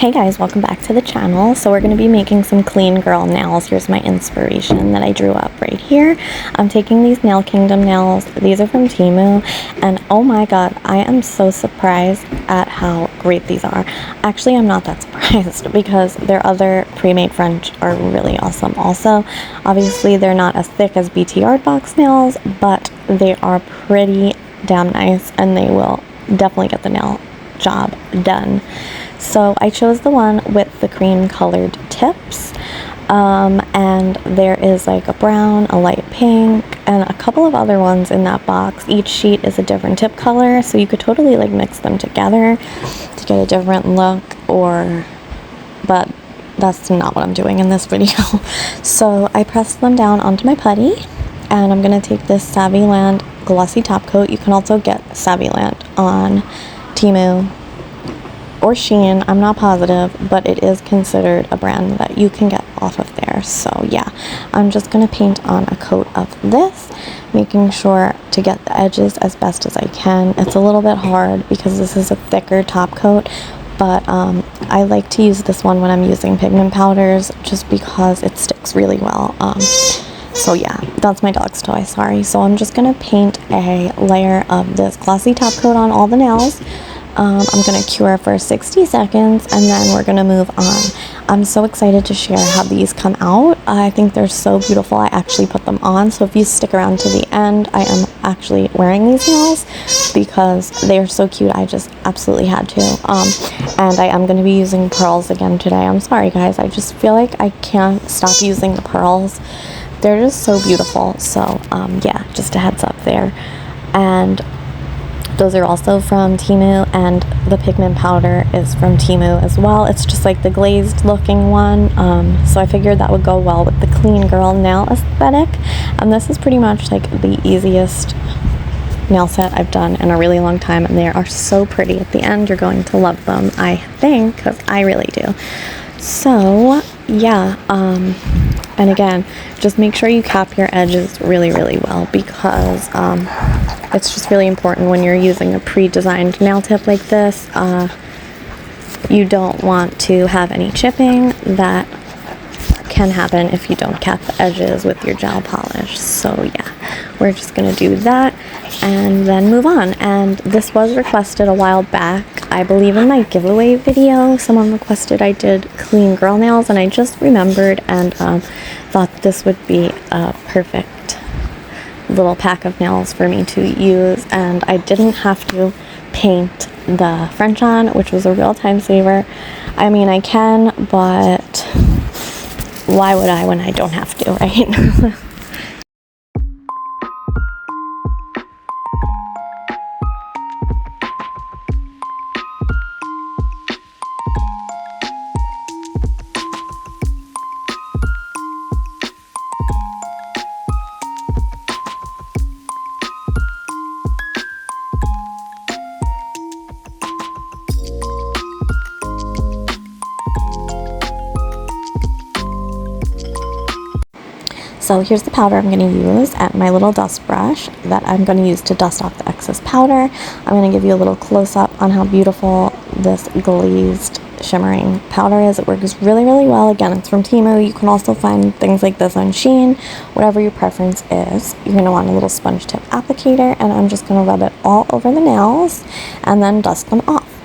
Hey guys, welcome back to the channel. So we're going to be making some clean girl nails. Here's my inspiration that I drew up right here. I'm taking these Nail Kingdom nails. These are from Temu, and oh my god, I am so surprised at how great these are. Actually, I'm not that surprised because their other pre-made French are really awesome also. Obviously, they're not as thick as BT Art Box nails, but they are pretty damn nice and they will definitely get the nail job done. So I chose the one with the cream colored tips, and there is like a brown, a light pink, and a couple of other ones in that box. Each sheet is a different tip color, so you could totally like mix them together to get a different look, but that's not what I'm doing in this video. So I pressed them down onto my putty, and I'm going to take this Savvyland glossy top coat. You can also get Savvyland on Temu or Shein, I'm not positive, but it is considered a brand that you can get off of there. So yeah, I'm just going to paint on a coat of this, making sure to get the edges as best as I can. It's a little bit hard because this is a thicker top coat, but I like to use this one when I'm using pigment powders just because it sticks really well. So yeah, that's my dog's toy, sorry. So I'm just going to paint a layer of this glossy top coat on all the nails. I'm going to cure for 60 seconds and then we're going to move on. I'm so excited to share how these come out. I think they're so beautiful. I actually put them on, so if you stick around to the end, I am actually wearing these nails because they are so cute. I just absolutely had to. And I am going to be using pearls again today. I'm sorry guys, I just feel like I can't stop using the pearls. They're just so beautiful. So yeah, just a heads up there. And those are also from Temu, and the pigment powder is from Temu as well. It's just like the glazed looking one, so I figured that would go well with the clean girl nail aesthetic. And this is pretty much like the easiest nail set I've done in a really long time, and they are so pretty. At the end, you're going to love them, I think, because I really do. So yeah, and again, just make sure you cap your edges really well because it's just really important when you're using a pre-designed nail tip like this. You don't want to have any chipping. That can happen if you don't cap the edges with your gel polish. So yeah, we're just gonna do that and then move on. And this was requested a while back. I believe in my giveaway video someone requested I did clean girl nails, and I just remembered and thought this would be a perfect little pack of nails for me to use, and I didn't have to paint the French on, which was a real time saver. I mean, I can, but why would I when I don't have to, right? So here's the powder I'm going to use at my little dust brush that I'm going to use to dust off the excess powder. I'm going to give you a little close-up on how beautiful this glazed shimmering powder is. It works really well. Again, it's from Temu. You can also find things like this on Shein. Whatever your preference is, you're going to want a little sponge tip applicator, and I'm just going to rub it all over the nails and then dust them off.